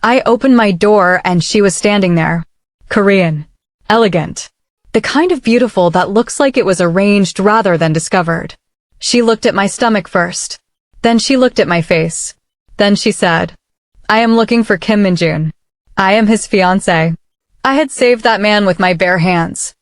I opened my door and she was standing there. Korean. Elegant. The kind of beautiful that looks like it was arranged rather than discovered. She looked at my stomach first. Then she looked at my face. Then she said, "I am looking for Kim Min-jun. I am his fiancée." I had saved that man with my bare hands.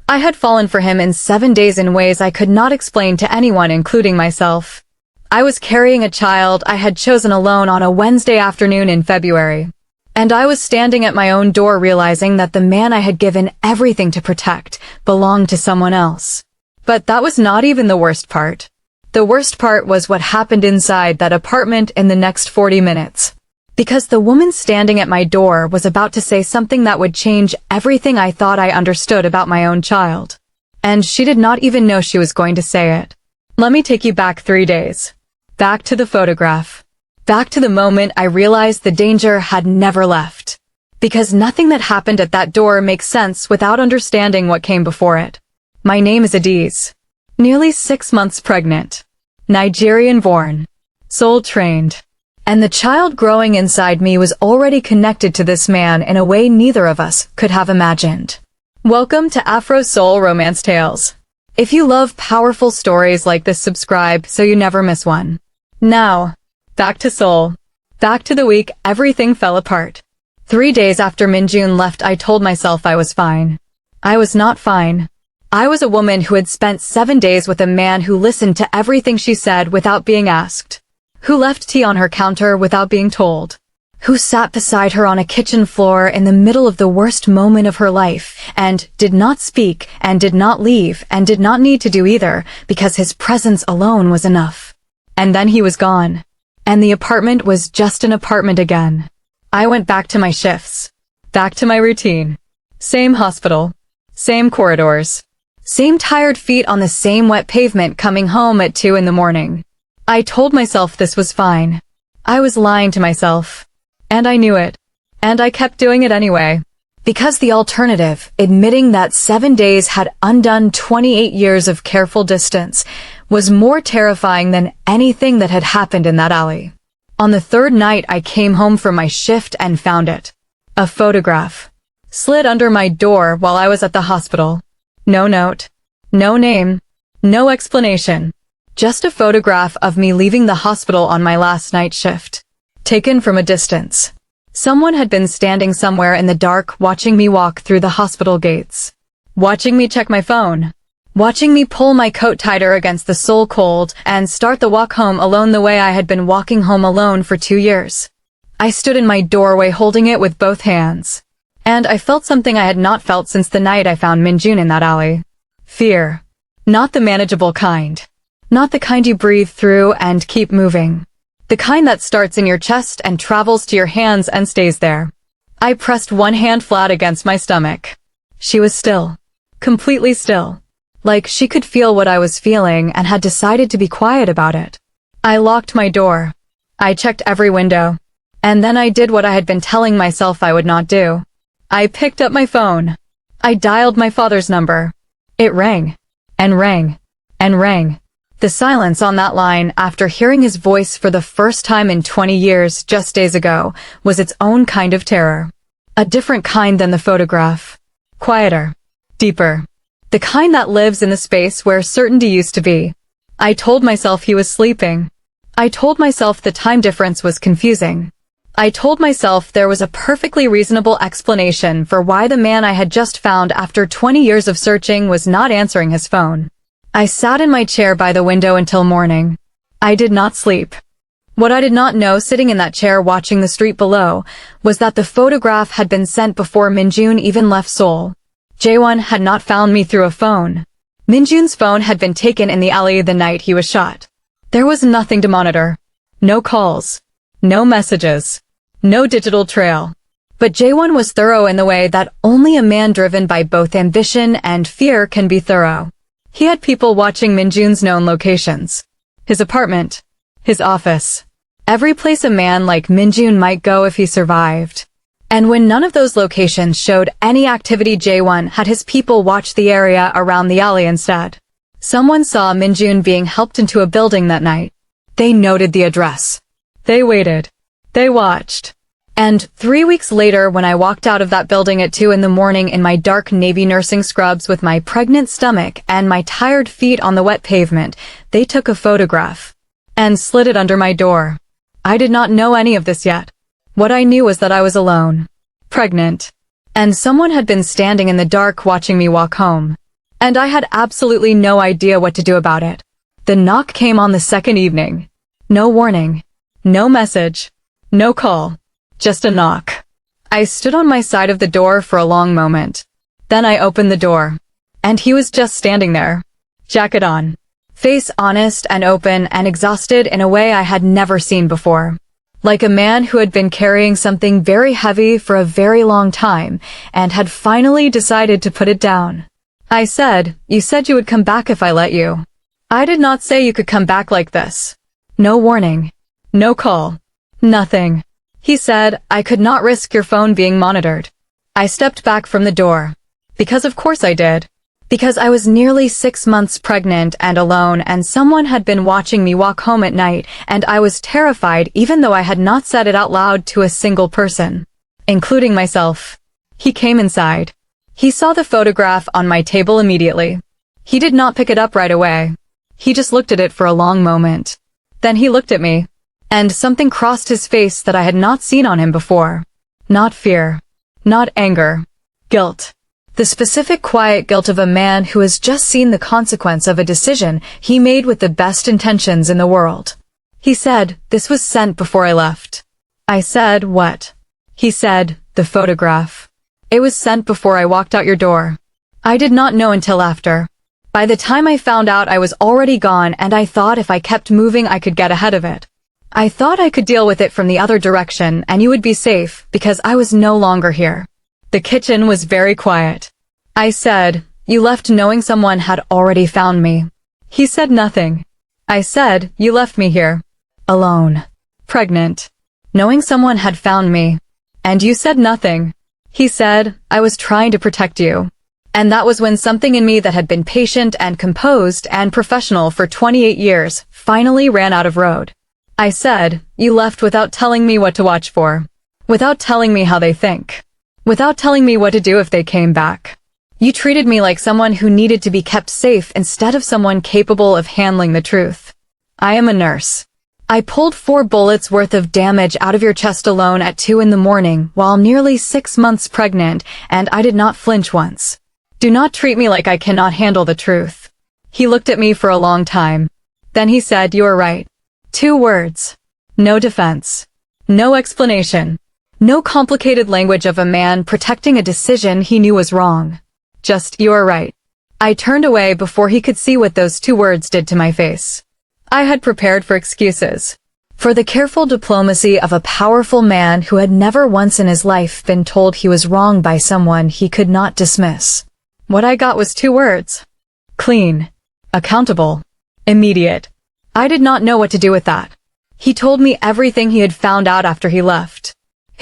I had fallen for him in 7 days in ways I could not explain to anyone, including myself. I was carrying a child I had chosen alone on a Wednesday afternoon in February. And I was standing at my own door realizing that the man I had given everything to protect belonged to someone else. But that was not even the worst part. The worst part was what happened inside that apartment in the next 40 minutes. Because the woman standing at my door was about to say something that would change everything I thought I understood about my own child. And she did not even know she was going to say it. Let me take you back 3 days. Back to the photograph. Back to the moment I realized the danger had never left. Because nothing that happened at that door makes sense without understanding what came before it. My name is Adiz. Nearly 6 months pregnant. Nigerian-born. Seoul-trained. And the child growing inside me was already connected to this man in a way neither of us could have imagined. Welcome to Afro Seoul Romance Tales. If you love powerful stories like this, subscribe so you never miss one. Now, back to Seoul. Back to the week everything fell apart. 3 days after Min-jun left, I told myself I was fine. I was not fine. I was a woman who had spent 7 days with a man who listened to everything she said without being asked. Who left tea on her counter without being told. Who sat beside her on a kitchen floor in the middle of the worst moment of her life, and did not speak, and did not leave, and did not need to do either, because his presence alone was enough. And then he was gone. And the apartment was just an apartment again. I went back to my shifts. Back to my routine. Same hospital. Same corridors. Same tired feet on the same wet pavement coming home at 2 in the morning. I told myself this was fine. I was lying to myself. And I knew it. And I kept doing it anyway. Because the alternative, admitting that 7 days had undone 28 years of careful distance, was more terrifying than anything that had happened in that alley. On the 3rd night I came home from my shift and found it. A photograph. Slid under my door while I was at the hospital. No note. No name. No explanation. Just a photograph of me leaving the hospital on my last night shift. Taken from a distance. Someone had been standing somewhere in the dark watching me walk through the hospital gates. Watching me check my phone. Watching me pull my coat tighter against the Seoul cold and start the walk home alone the way I had been walking home alone for 2 years. I stood in my doorway holding it with both hands. And I felt something I had not felt since the night I found Min-jun in that alley. Fear. Not the manageable kind. Not the kind you breathe through and keep moving. The kind that starts in your chest and travels to your hands and stays there. I pressed one hand flat against my stomach. She was still. Completely still. Like she could feel what I was feeling and had decided to be quiet about it. I locked my door. I checked every window. And then I did what I had been telling myself I would not do. I picked up my phone. I dialed my father's number. It rang. And rang. And rang. The silence on that line after hearing his voice for the first time in 20 years just days ago was its own kind of terror. A different kind than the photograph. Quieter. Deeper. The kind that lives in the space where certainty used to be. I told myself he was sleeping. I told myself the time difference was confusing. I told myself there was a perfectly reasonable explanation for why the man I had just found after 20 years of searching was not answering his phone. I sat in my chair by the window until morning. I did not sleep. What I did not know sitting in that chair watching the street below was that the photograph had been sent before Min-jun even left Seoul. Jaewon had not found me through a phone. Min-jun's phone had been taken in the alley the night he was shot. There was nothing to monitor. No calls. No messages. No digital trail. But Jaewon was thorough in the way that only a man driven by both ambition and fear can be thorough. He had people watching Min-jun's known locations. His apartment. His office. Every place a man like Min-jun might go if he survived. And when none of those locations showed any activity, Jaewon had his people watch the area around the alley instead. Someone saw Min-jun being helped into a building that night. They noted the address. They waited. They watched. And 3 weeks later, when I walked out of that building at 2 in the morning in my dark navy nursing scrubs with my pregnant stomach and my tired feet on the wet pavement, they took a photograph and slid it under my door. I did not know any of this yet. What I knew was that I was alone, pregnant, and someone had been standing in the dark watching me walk home. And I had absolutely no idea what to do about it. The knock came on the second evening. No warning, no message, no call. Just a knock. I stood on my side of the door for a long moment. Then I opened the door. And he was just standing there. Jacket on. Face honest and open and exhausted in a way I had never seen before. Like a man who had been carrying something very heavy for a very long time and had finally decided to put it down. I said, "You said you would come back if I let you." "I did not say you could come back like this." "No warning. No call. Nothing." He said, "I could not risk your phone being monitored." I stepped back from the door. Because of course I did. Because I was nearly 6 months pregnant and alone, and someone had been watching me walk home at night, and I was terrified even though I had not said it out loud to a single person, including myself. He came inside. He saw the photograph on my table immediately. He did not pick it up right away. He just looked at it for a long moment. Then he looked at me. And something crossed his face that I had not seen on him before. Not fear. Not anger. Guilt. The specific quiet guilt of a man who has just seen the consequence of a decision he made with the best intentions in the world. He said, "This was sent before I left." I said, "What?" He said, "The photograph. It was sent before I walked out your door." I did not know until after. By the time I found out, I was already gone, and I thought if I kept moving I could get ahead of it. I thought I could deal with it from the other direction and you would be safe because I was no longer here. The kitchen was very quiet. I said, "You left knowing someone had already found me." He said nothing. I said, "You left me here. Alone. Pregnant. Knowing someone had found me. And you said nothing." He said, "I was trying to protect you." And that was when something in me that had been patient and composed and professional for 28 years finally ran out of road. I said, "You left without telling me what to watch for. Without telling me how they think. Without telling me what to do if they came back. You treated me like someone who needed to be kept safe instead of someone capable of handling the truth. I am a nurse. I pulled 4 bullets worth of damage out of your chest alone at 2 in the morning while nearly 6 months pregnant, and I did not flinch once. Do not treat me like I cannot handle the truth." He looked at me for a long time. Then he said, "You are right." 2 words. No defense. No explanation. No complicated language of a man protecting a decision he knew was wrong. Just, "You are right." I turned away before he could see what those 2 words did to my face. I had prepared for excuses. For the careful diplomacy of a powerful man who had never once in his life been told he was wrong by someone he could not dismiss. What I got was 2 words. Clean. Accountable. Immediate. I did not know what to do with that. He told me everything he had found out after he left.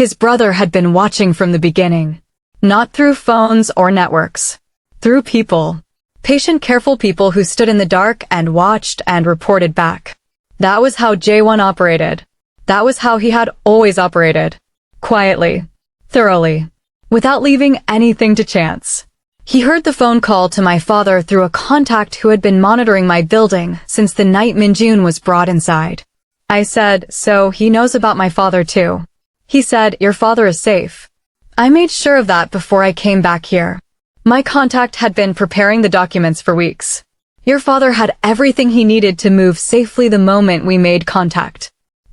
His brother had been watching from the beginning. Not through phones or networks. Through people. Patient, careful people who stood in the dark and watched and reported back. That was how J1 operated. That was how he had always operated. Quietly. Thoroughly. Without leaving anything to chance. He heard the phone call to my father through a contact who had been monitoring my building since the night Minjun was brought inside. I said, "So he knows about my father too." He said, "Your father is safe." I made sure of that before I came back here. My contact had been preparing the documents for weeks. Your father had everything he needed to move safely the moment we made contact.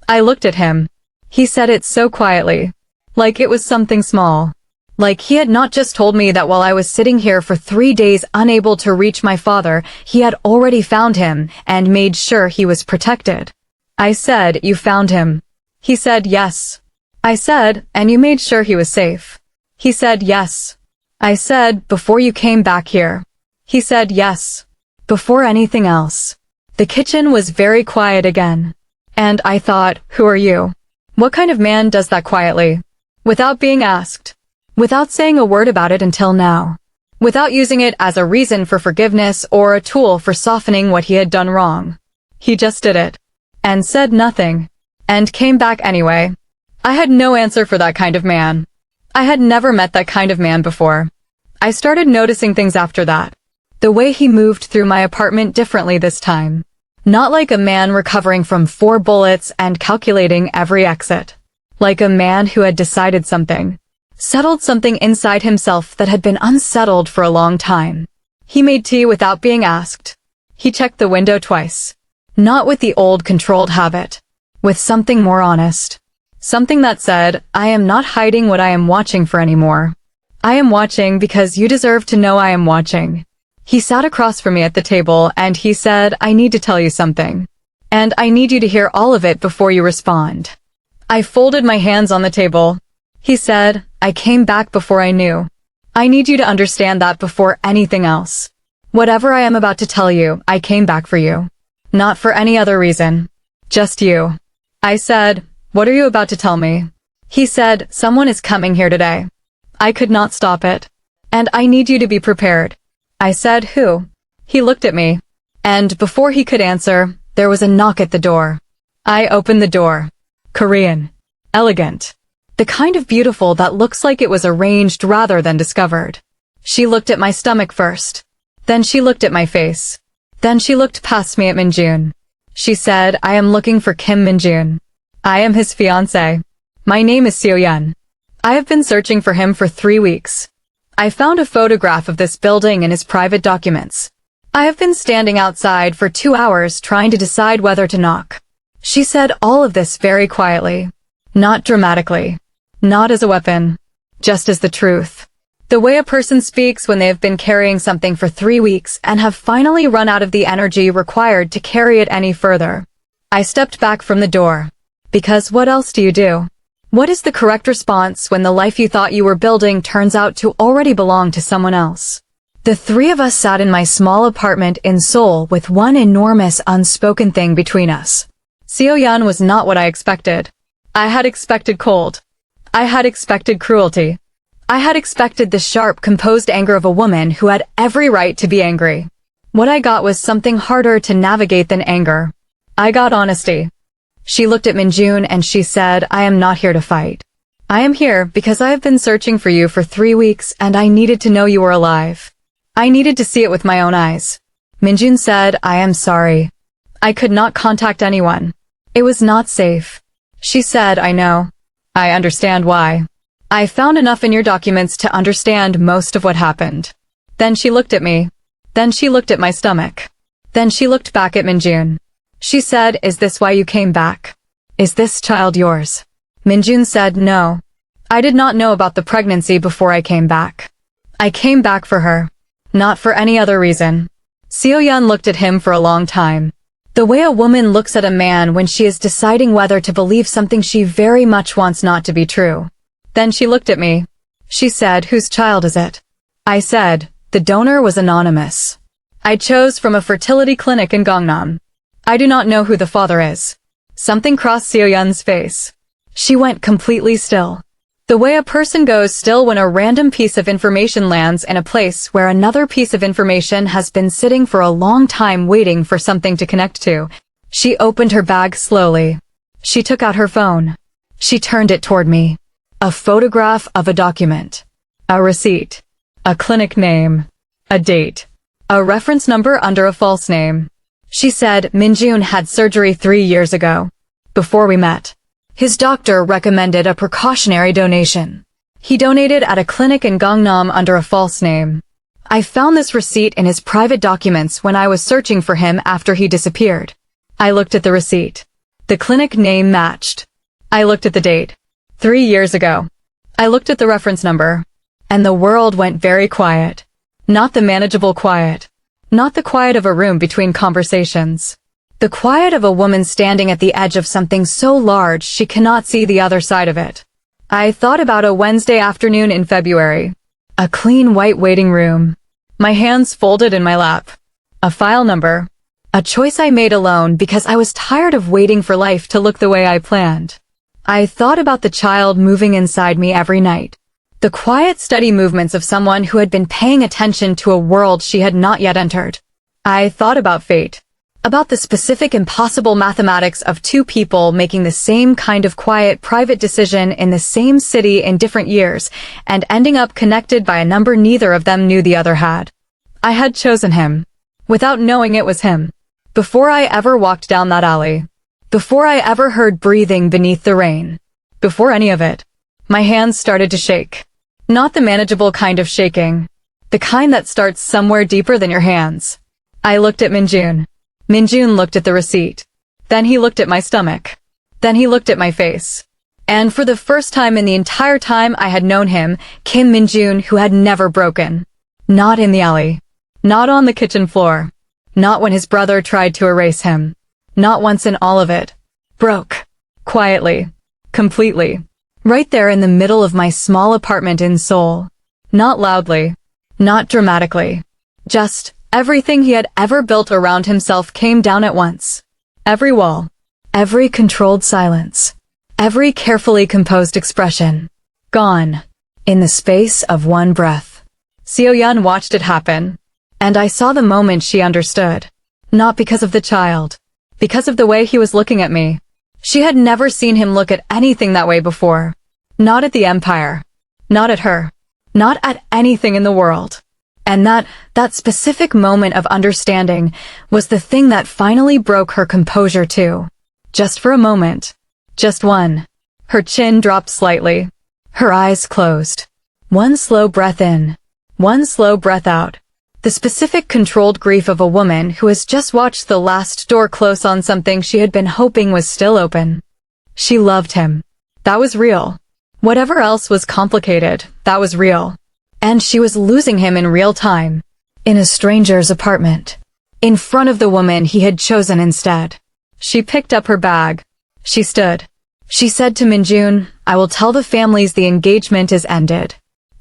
I looked at him. He said it so quietly. Like it was something small. Like he had not just told me that while I was sitting here for 3 days unable to reach my father, he had already found him and made sure he was protected. I said, "You found him." He said, "Yes." I said, "And you made sure he was safe?" He said, "Yes." I said, "Before you came back here?" He said, "Yes." Before anything else. The kitchen was very quiet again. And I thought, who are you? What kind of man does that quietly? Without being asked. Without saying a word about it until now. Without using it as a reason for forgiveness or a tool for softening what he had done wrong. He just did it. And said nothing. And came back anyway. I had no answer for that kind of man. I had never met that kind of man before. I started noticing things after that. The way he moved through my apartment differently this time. Not like a man recovering from 4 bullets and calculating every exit. Like a man who had decided something. Settled something inside himself that had been unsettled for a long time. He made tea without being asked. He checked the window twice. Not with the old controlled habit. With something more honest. Something that said, I am not hiding what I am watching for anymore. I am watching because you deserve to know I am watching. He sat across from me at the table and he said, I need to tell you something. And I need you to hear all of it before you respond. I folded my hands on the table. He said, I came back before I knew. I need you to understand that before anything else. Whatever I am about to tell you, I came back for you. Not for any other reason. Just you. I said, what are you about to tell me? He said, someone is coming here today. I could not stop it. And I need you to be prepared. I said, who? He looked at me. And before he could answer, there was a knock at the door. I opened the door. Korean. Elegant. The kind of beautiful that looks like it was arranged rather than discovered. She looked at my stomach first. Then she looked at my face. Then she looked past me at Minjun. She said, I am looking for Kim Minjun. I am his fiancée. My name is Seoyun. I have been searching for him for 3 weeks. I found a photograph of this building in his private documents. I have been standing outside for 2 hours trying to decide whether to knock. She said all of this very quietly. Not dramatically. Not as a weapon. Just as the truth. The way a person speaks when they have been carrying something for 3 weeks and have finally run out of the energy required to carry it any further. I stepped back from the door. Because what else do you do? What is the correct response when the life you thought you were building turns out to already belong to someone else? The 3 of us sat in my small apartment in Seoul with one enormous unspoken thing between us. Seoyun was not what I expected. I had expected cold. I had expected cruelty. I had expected the sharp, composed anger of a woman who had every right to be angry. What I got was something harder to navigate than anger. I got honesty. She looked at Minjun and she said, I am not here to fight. I am here because I have been searching for you for 3 weeks and I needed to know you were alive. I needed to see it with my own eyes. Minjun said, I am sorry. I could not contact anyone. It was not safe. She said, I know. I understand why. I found enough in your documents to understand most of what happened. Then she looked at me. Then she looked at my stomach. Then she looked back at Minjun. She said, is this why you came back? Is this child yours? Minjun said, no. I did not know about the pregnancy before I came back. I came back for her. Not for any other reason. Seoyun looked at him for a long time. The way a woman looks at a man when she is deciding whether to believe something she very much wants not to be true. Then she looked at me. She said, whose child is it? I said, the donor was anonymous. I chose from a fertility clinic in Gangnam. I do not know who the father is. Something crossed Seoyun's face. She went completely still. The way a person goes still when a random piece of information lands in a place where another piece of information has been sitting for a long time waiting for something to connect to. She opened her bag slowly. She took out her phone. She turned it toward me. A photograph of a document. A receipt. A clinic name. A date. A reference number under a false name. She said Minjun had surgery 3 years ago. Before we met. His doctor recommended a precautionary donation. He donated at a clinic in Gangnam under a false name. I found this receipt in his private documents when I was searching for him after he disappeared. I looked at the receipt. The clinic name matched. I looked at the date. 3 years ago. I looked at the reference number. And the world went very quiet. Not the manageable quiet. Not the quiet of a room between conversations. The quiet of a woman standing at the edge of something so large she cannot see the other side of it. I thought about a Wednesday afternoon in February. A clean white waiting room. My hands folded in my lap. A file number. A choice I made alone because I was tired of waiting for life to look the way I planned. I thought about the child moving inside me every night. The quiet, steady movements of someone who had been paying attention to a world she had not yet entered. I thought about fate. About the specific impossible mathematics of two people making the same kind of quiet, private decision in the same city in different years, and ending up connected by a number neither of them knew the other had. I had chosen him. Without knowing it was him. Before I ever walked down that alley. Before I ever heard breathing beneath the rain. Before any of it. My hands started to shake. Not the manageable kind of shaking. The kind that starts somewhere deeper than your hands. I looked at Minjun. Minjun looked at the receipt. Then he looked at my stomach. Then he looked at my face. And for the first time in the entire time I had known him, Kim Minjun, who had never broken. Not in the alley. Not on the kitchen floor. Not when his brother tried to erase him. Not once in all of it. Broke. Quietly. Completely. Right there in the middle of my small apartment in Seoul. Not loudly. Not dramatically. Just, everything he had ever built around himself came down at once. Every wall. Every controlled silence. Every carefully composed expression. Gone. In the space of one breath. Seo-yeon watched it happen. And I saw the moment she understood. Not because of the child. Because of the way he was looking at me. She had never seen him look at anything that way before. Not at the empire. Not at her. Not at anything in the world. And that specific moment of understanding was the thing that finally broke her composure too. Just for a moment. Just one. Her chin dropped slightly. Her eyes closed. One slow breath in. One slow breath out. The specific controlled grief of a woman who has just watched the last door close on something she had been hoping was still open. She loved him. That was real. Whatever else was complicated, that was real. And she was losing him in real time. In a stranger's apartment. In front of the woman he had chosen instead. She picked up her bag. She stood. She said to Minjun, "I will tell the families the engagement is ended.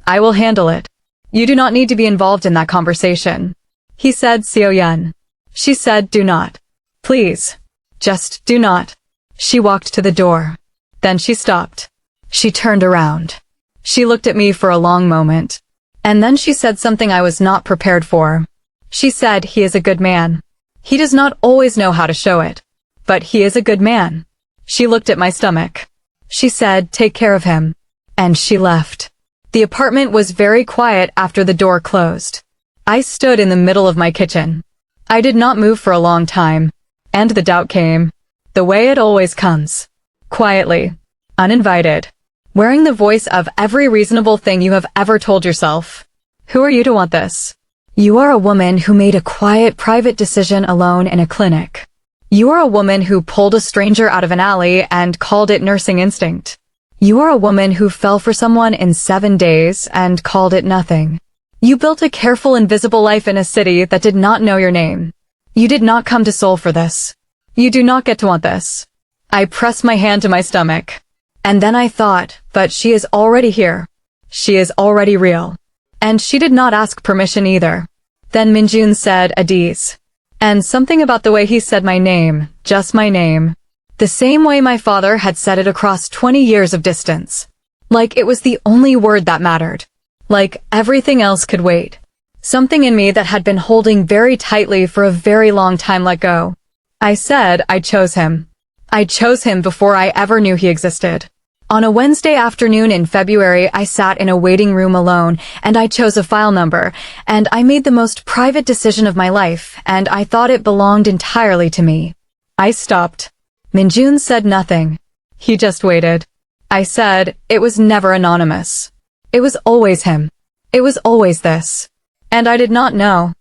I will handle it. You do not need to be involved in that conversation." He said, "Seo-yeon." She said, "Do not. Please. Just do not." She walked to the door. Then she stopped. She turned around. She looked at me for a long moment. And then she said something I was not prepared for. She said, "He is a good man. He does not always know how to show it. But he is a good man." She looked at my stomach. She said, "Take care of him." And she left. The apartment was very quiet after the door closed. I stood in the middle of my kitchen. I did not move for a long time. And the doubt came. The way it always comes. Quietly. Uninvited. Wearing the voice of every reasonable thing you have ever told yourself. Who are you to want this? You are a woman who made a quiet, private decision alone in a clinic. You are a woman who pulled a stranger out of an alley and called it nursing instinct. You are a woman who fell for someone in 7 days and called it nothing. You built a careful, invisible life in a city that did not know your name. You did not come to Seoul for this. You do not get to want this. I pressed my hand to my stomach. And then I thought, but she is already here. She is already real. And she did not ask permission either. Then Minjun said, "Adiz." And something about the way he said my name, just my name. The same way my father had said it across 20 years of distance. Like it was the only word that mattered. Like everything else could wait. Something in me that had been holding very tightly for a very long time let go. I said I chose him. I chose him before I ever knew he existed. On a Wednesday afternoon in February, I sat in a waiting room alone, and I chose a file number, and I made the most private decision of my life, and I thought it belonged entirely to me. I stopped. Minjun said nothing. He just waited. I said, "It was never anonymous. It was always him. It was always this." And I did not know.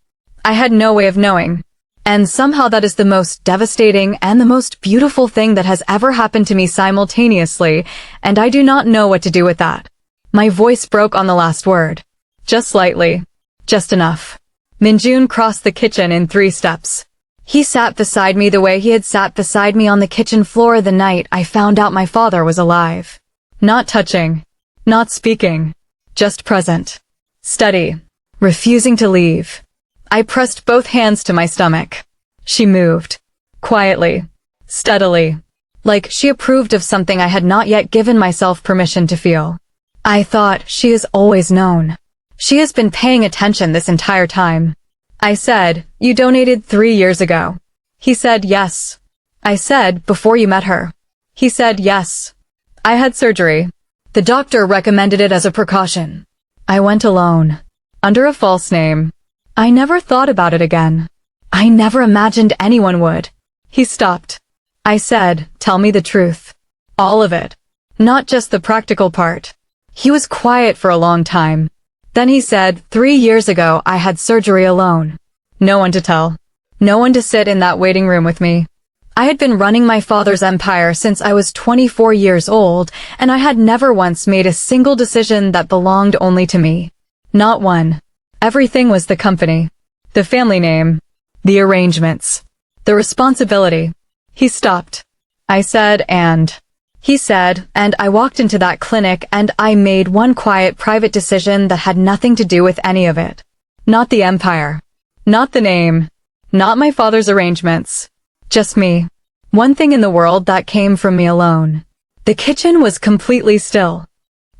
I had no way of knowing. And somehow that is the most devastating and the most beautiful thing that has ever happened to me simultaneously, and I do not know what to do with that. My voice broke on the last word. Just slightly. Just enough. Minjun crossed the kitchen in 3 steps. He sat beside me the way he had sat beside me on the kitchen floor the night I found out my father was alive. Not touching. Not speaking. Just present. Steady. Refusing to leave. I pressed both hands to my stomach. She moved. Quietly. Steadily. Like she approved of something I had not yet given myself permission to feel. I thought, she has always known. She has been paying attention this entire time. I said, "You donated 3 years ago." He said yes. I said, before you met her. He said yes. I had surgery. The doctor recommended it as a precaution. I went alone. Under a false name. I never thought about it again. I never imagined anyone would. He stopped. I said, tell me the truth. All of it. Not just the practical part. He was quiet for a long time. Then he said, 3 years ago I had surgery alone. No one to tell. No one to sit in that waiting room with me. I had been running my father's empire since I was 24 years old, and I had never once made a single decision that belonged only to me. Not one. Everything was the company. The family name. The arrangements. The responsibility. He stopped. I said, and... He said, and I walked into that clinic and I made one quiet private decision that had nothing to do with any of it. Not the empire. Not the name. Not my father's arrangements. Just me. One thing in the world that came from me alone. The kitchen was completely still.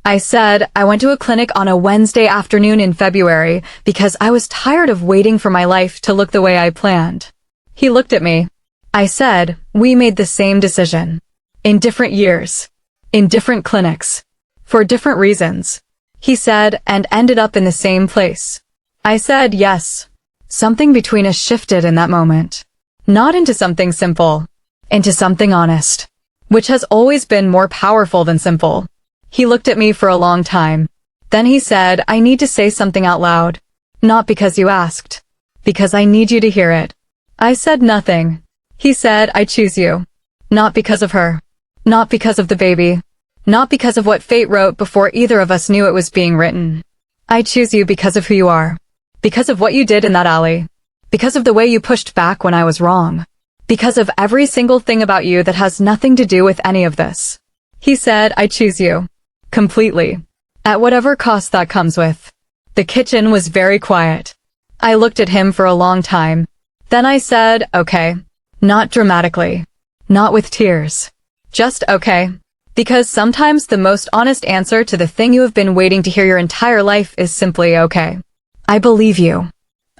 I said, I went to a clinic on a Wednesday afternoon in February because I was tired of waiting for my life to look the way I planned. He looked at me. I said, we made the same decision. In different years. In different clinics. For different reasons. He said, and ended up in the same place. I said, yes. Something between us shifted in that moment. Not into something simple. Into something honest. Which has always been more powerful than simple. He looked at me for a long time. Then he said, I need to say something out loud. Not because you asked. Because I need you to hear it. I said nothing. He said, I choose you. Not because of her. Not because of the baby. Not because of what fate wrote before either of us knew it was being written. I choose you because of who you are. Because of what you did in that alley. Because of the way you pushed back when I was wrong. Because of every single thing about you that has nothing to do with any of this. He said, I choose you. Completely. At whatever cost that comes with. The kitchen was very quiet. I looked at him for a long time. Then I said, okay. Not dramatically. Not with tears. Just okay. Because sometimes the most honest answer to the thing you have been waiting to hear your entire life is simply okay. I believe you.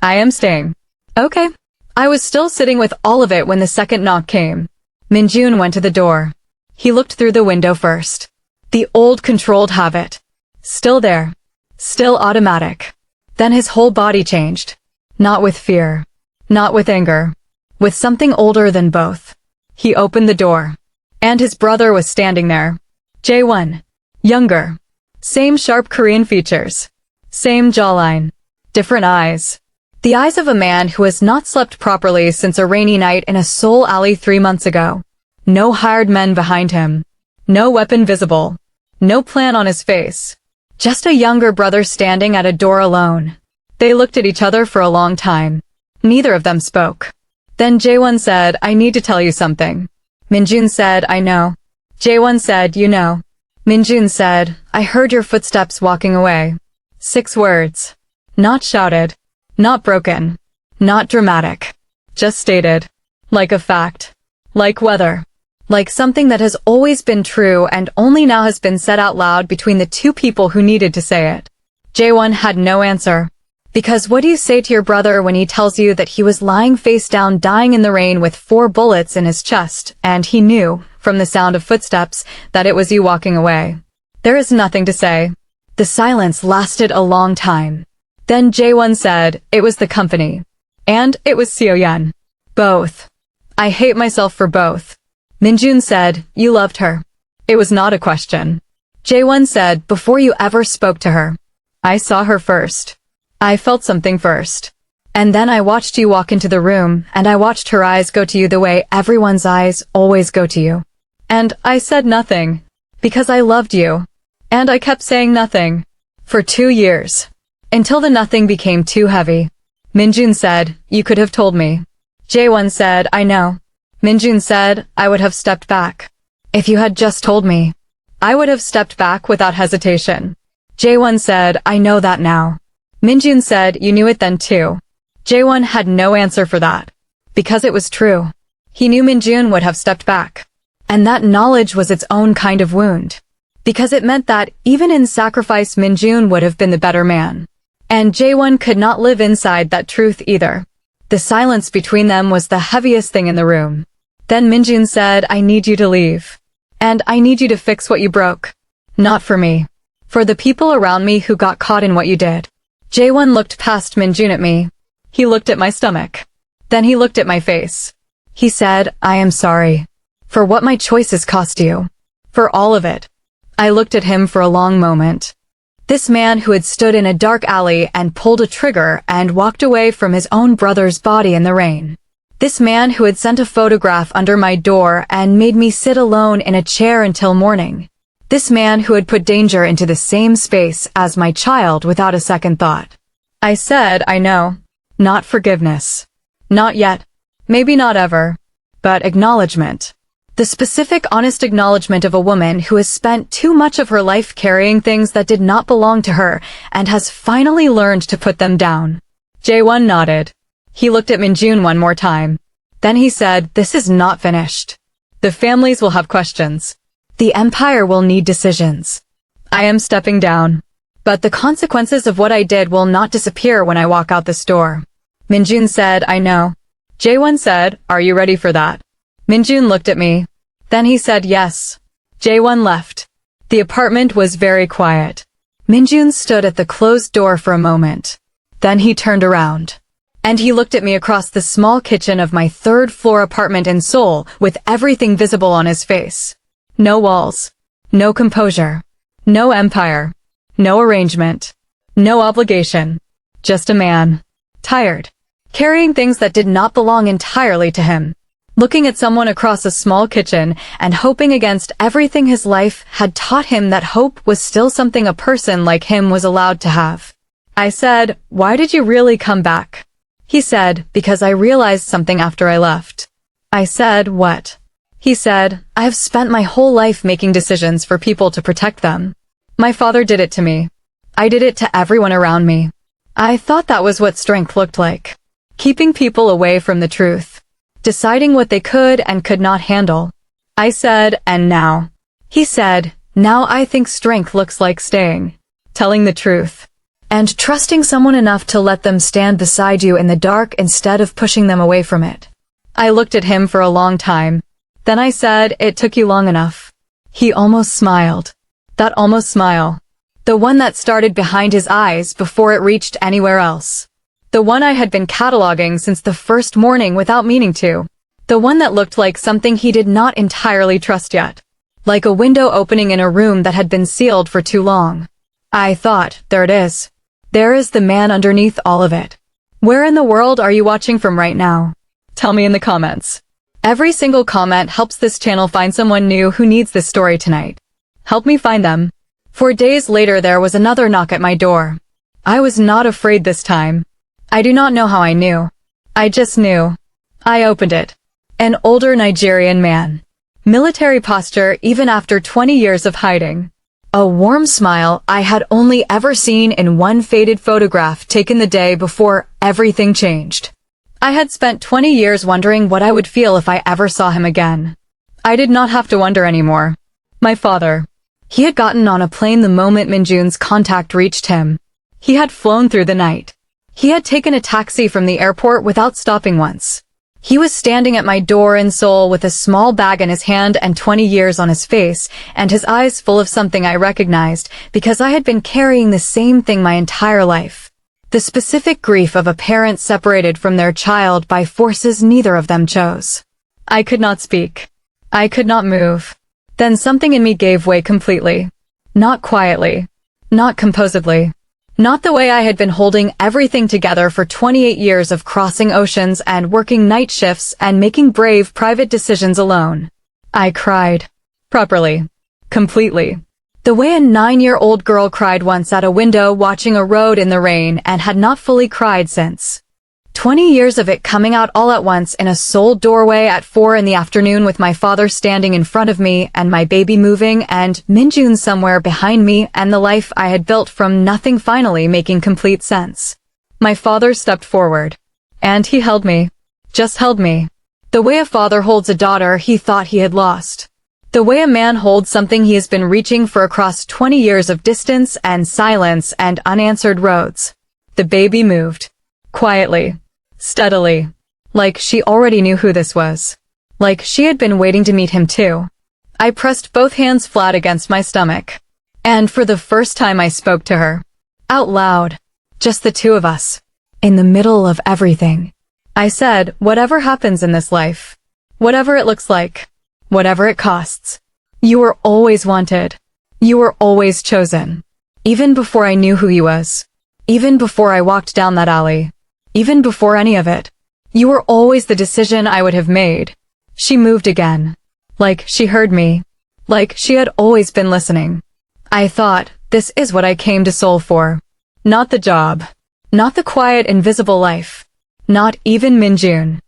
I am staying. Okay. I was still sitting with all of it when the second knock came. Minjun went to the door. He looked through the window first. The old controlled habit. Still there. Still automatic. Then his whole body changed. Not with fear. Not with anger. With something older than both. He opened the door. And his brother was standing there. Jae-won. Younger. Same sharp Korean features. Same jawline. Different eyes. The eyes of a man who has not slept properly since a rainy night in a Seoul alley 3 months ago. No hired men behind him. No weapon visible. No plan on his face. Just a younger brother standing at a door alone. They looked at each other for a long time. Neither of them spoke. Then Jae-won said, I need to tell you something. Minjun said, I know. Jae-won said, you know. Minjun said, I heard your footsteps walking away. 6 words. Not shouted. Not broken. Not dramatic. Just stated. Like a fact. Like weather. Like something that has always been true and only now has been said out loud between the 2 people who needed to say it. Jae-won had no answer. Because what do you say to your brother when he tells you that he was lying face down dying in the rain with 4 bullets in his chest, and he knew, from the sound of footsteps, that it was you walking away? There is nothing to say. The silence lasted a long time. Then Jae-won said, it was the company. And it was Seo-yeon. Both. I hate myself for both. Minjun said, you loved her. It was not a question. Jae-won said, before you ever spoke to her. I saw her first. I felt something first. And then I watched you walk into the room, and I watched her eyes go to you the way everyone's eyes always go to you. And I said nothing. Because I loved you. And I kept saying nothing. For 2 years. Until the nothing became too heavy. Minjun said, you could have told me. Jae-won said, I know. Minjun said, I would have stepped back. If you had just told me. I would have stepped back without hesitation. Jae-won said, I know that now. Minjun said, you knew it then too. Jae-won had no answer for that. Because it was true. He knew Minjun would have stepped back. And that knowledge was its own kind of wound. Because it meant that, even in sacrifice, Minjun would have been the better man. And Jae-won could not live inside that truth either. The silence between them was the heaviest thing in the room. Then Minjun said, I need you to leave. And I need you to fix what you broke. Not for me. For the people around me who got caught in what you did. Jaewon looked past Minjun at me. He looked at my stomach. Then he looked at my face. He said, I am sorry. For what my choices cost you. For all of it. I looked at him for a long moment. This man who had stood in a dark alley and pulled a trigger and walked away from his own brother's body in the rain. This man who had sent a photograph under my door and made me sit alone in a chair until morning. This man who had put danger into the same space as my child without a second thought. I said, I know. Not forgiveness. Not yet. Maybe not ever. But acknowledgement. The specific, honest acknowledgement of a woman who has spent too much of her life carrying things that did not belong to her and has finally learned to put them down. Jaewon nodded. He looked at Minjun one more time. Then he said, this is not finished. The families will have questions. The empire will need decisions. I am stepping down. But the consequences of what I did will not disappear when I walk out this door. Minjun said, I know. Jaewon said, are you ready for that? Minjun looked at me. Then he said yes. Jaewon left. The apartment was very quiet. Minjun stood at the closed door for a moment. Then he turned around. And he looked at me across the small kitchen of my third-floor apartment in Seoul with everything visible on his face. No walls. No composure. No empire. No arrangement. No obligation. Just a man. Tired. Carrying things that did not belong entirely to him. Looking at someone across a small kitchen and hoping against everything his life had taught him that hope was still something a person like him was allowed to have. I said, why did you really come back? He said, because I realized something after I left. I said, what? He said, I have spent my whole life making decisions for people to protect them. My father did it to me. I did it to everyone around me. I thought that was what strength looked like. Keeping people away from the truth. Deciding what they could and could not handle. I said, and now? He said, now I think strength looks like staying. Telling the truth. And trusting someone enough to let them stand beside you in the dark instead of pushing them away from it. I looked at him for a long time. Then I said, it took you long enough. He almost smiled. That almost smile. The one that started behind his eyes before it reached anywhere else. The one I had been cataloging since the first morning without meaning to. The one that looked like something he did not entirely trust yet. Like a window opening in a room that had been sealed for too long. I thought, there it is. There is the man underneath all of it. Where in the world are you watching from right now? Tell me in the comments. Every single comment helps this channel find someone new who needs this story tonight. Help me find them. 4 days later there was another knock at my door. I was not afraid this time. I do not know how I knew. I just knew. I opened it. An older Nigerian man. Military posture even after 20 years of hiding. A warm smile I had only ever seen in one faded photograph taken the day before everything changed. I had spent 20 years wondering what I would feel if I ever saw him again. I did not have to wonder anymore. My father. He had gotten on a plane the moment Minjun's contact reached him. He had flown through the night. He had taken a taxi from the airport without stopping once. He was standing at my door in Seoul with a small bag in his hand and 20 years on his face, and his eyes full of something I recognized, because I had been carrying the same thing my entire life. The specific grief of a parent separated from their child by forces neither of them chose. I could not speak. I could not move. Then something in me gave way completely. Not quietly. Not composedly. Not the way I had been holding everything together for 28 years of crossing oceans and working night shifts and making brave private decisions alone. I cried. Properly. Completely. The way a 9-year-old girl cried once at a window watching a road in the rain and had not fully cried since. 20 years of it coming out all at once in a Seoul doorway at 4 in the afternoon with my father standing in front of me and my baby moving and Minjun somewhere behind me and the life I had built from nothing finally making complete sense. My father stepped forward. And he held me. Just held me. The way a father holds a daughter he thought he had lost. The way a man holds something he has been reaching for across 20 years of distance and silence and unanswered roads. The baby moved. Quietly. steadily. Like she already knew who this was. Like she had been waiting to meet him too. I pressed both hands flat against my stomach. And for the first time I spoke to her. Out loud. Just the two of us. In the middle of everything. I said, whatever happens in this life. Whatever it looks like. Whatever it costs. You were always wanted. You were always chosen. Even before I knew who he was. Even before I walked down that alley. Even before any of it. You were always the decision I would have made. She moved again. Like she heard me. Like she had always been listening. I thought, this is what I came to Seoul for. Not the job. Not the quiet, invisible life. Not even Minjun.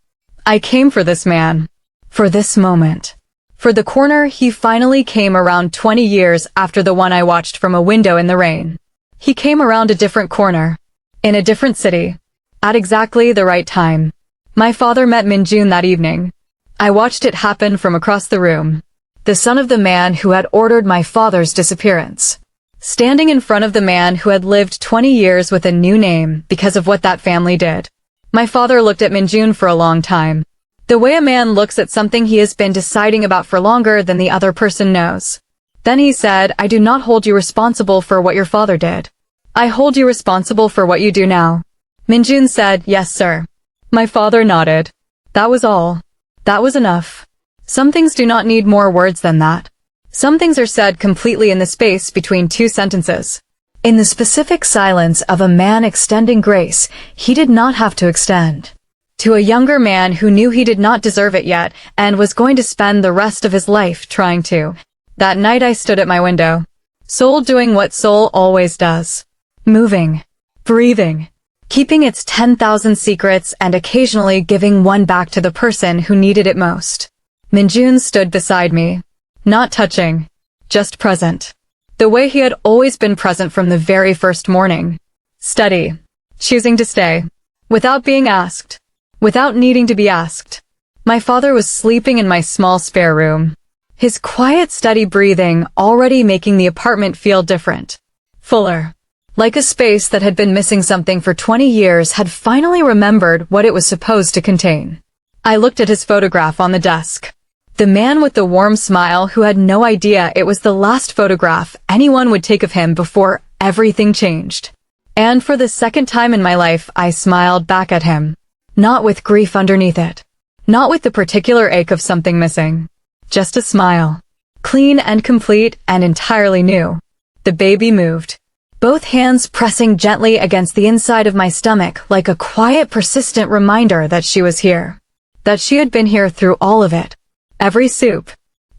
I came for this man. For this moment. For the corner he finally came around 20 years after the one I watched from a window in the rain. He came around a different corner. In a different city. At exactly the right time. My father met Minjun that evening. I watched it happen from across the room. The son of the man who had ordered my father's disappearance. Standing in front of the man who had lived 20 years with a new name because of what that family did. My father looked at Minjun for a long time. The way a man looks at something he has been deciding about for longer than the other person knows. Then he said, I do not hold you responsible for what your father did. I hold you responsible for what you do now. Minjun said, yes, sir. My father nodded. That was all. That was enough. Some things do not need more words than that. Some things are said completely in the space between two sentences. In the specific silence of a man extending grace he did not have to extend. To a younger man who knew he did not deserve it yet and was going to spend the rest of his life trying to. That night I stood at my window. Seoul doing what Seoul always does. Moving. Breathing. Keeping its 10,000 secrets and occasionally giving one back to the person who needed it most. Minjun stood beside me. Not touching. Just present. The way he had always been present from the very first morning. Steady. Choosing to stay. Without being asked. Without needing to be asked. My father was sleeping in my small spare room. His quiet, steady breathing already making the apartment feel different. Fuller. Like a space that had been missing something for 20 years had finally remembered what it was supposed to contain. I looked at his photograph on the desk. The man with the warm smile who had no idea it was the last photograph anyone would take of him before everything changed. And for the second time in my life, I smiled back at him. Not with grief underneath it. Not with the particular ache of something missing. Just a smile. Clean and complete and entirely new. The baby moved. Both hands pressing gently against the inside of my stomach like a quiet, persistent reminder that she was here. That she had been here through all of it. Every soup.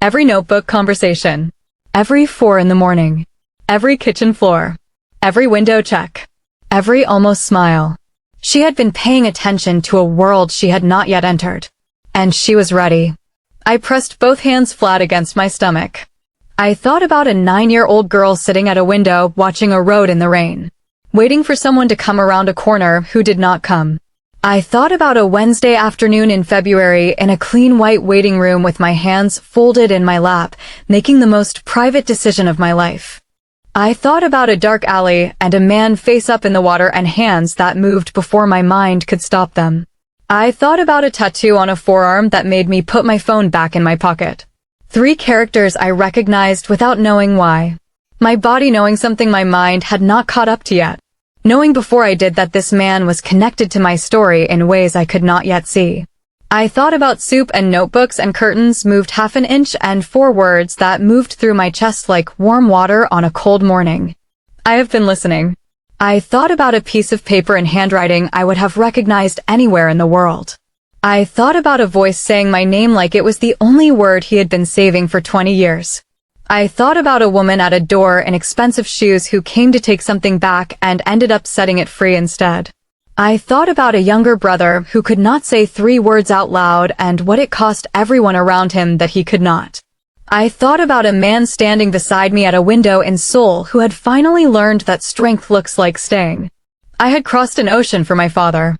Every notebook conversation. Every 4 in the morning. Every kitchen floor. Every window check. Every almost smile. She had been paying attention to a world she had not yet entered. And she was ready. I pressed both hands flat against my stomach. I thought about a 9-year-old girl sitting at a window watching a road in the rain. Waiting for someone to come around a corner who did not come. I thought about a Wednesday afternoon in February in a clean white waiting room with my hands folded in my lap, making the most private decision of my life. I thought about a dark alley and a man face up in the water and hands that moved before my mind could stop them. I thought about a tattoo on a forearm that made me put my phone back in my pocket. 3 characters I recognized without knowing why. My body knowing something my mind had not caught up to yet. Knowing before I did that this man was connected to my story in ways I could not yet see. I thought about soup and notebooks and curtains moved half an inch and 4 words that moved through my chest like warm water on a cold morning. I have been listening. I thought about a piece of paper and handwriting I would have recognized anywhere in the world. I thought about a voice saying my name like it was the only word he had been saving for 20 years. I thought about a woman at a door in expensive shoes who came to take something back and ended up setting it free instead. I thought about a younger brother who could not say 3 words out loud and what it cost everyone around him that he could not. I thought about a man standing beside me at a window in Seoul who had finally learned that strength looks like staying. I had crossed an ocean for my father.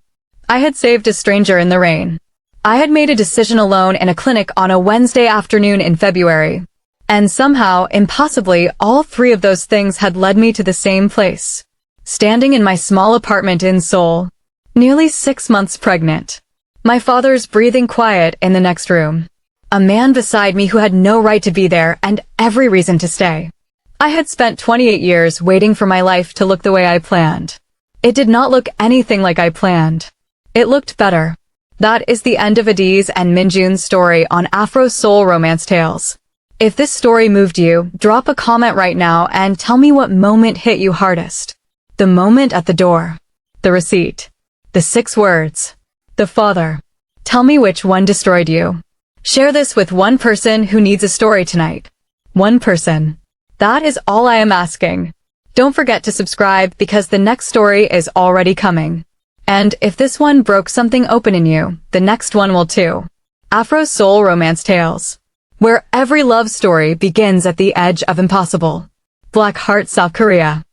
I had saved a stranger in the rain. I had made a decision alone in a clinic on a Wednesday afternoon in February. And somehow, impossibly, all 3 of those things had led me to the same place. Standing in my small apartment in Seoul. Nearly 6 months pregnant. My father's breathing quiet in the next room. A man beside me who had no right to be there and every reason to stay. I had spent 28 years waiting for my life to look the way I planned. It did not look anything like I planned. It looked better. That is the end of Adiz and Minjun's story on Afro Seoul Romance Tales. If this story moved you, drop a comment right now and tell me what moment hit you hardest. The moment at the door. The receipt. The 6 words. The father. Tell me which one destroyed you. Share this with one person who needs a story tonight. One person. That is all I am asking. Don't forget to subscribe because the next story is already coming. And if this one broke something open in you, the next one will too. Afro Seoul Romance Tales. Where every love story begins at the edge of impossible. Black Heart, South Korea.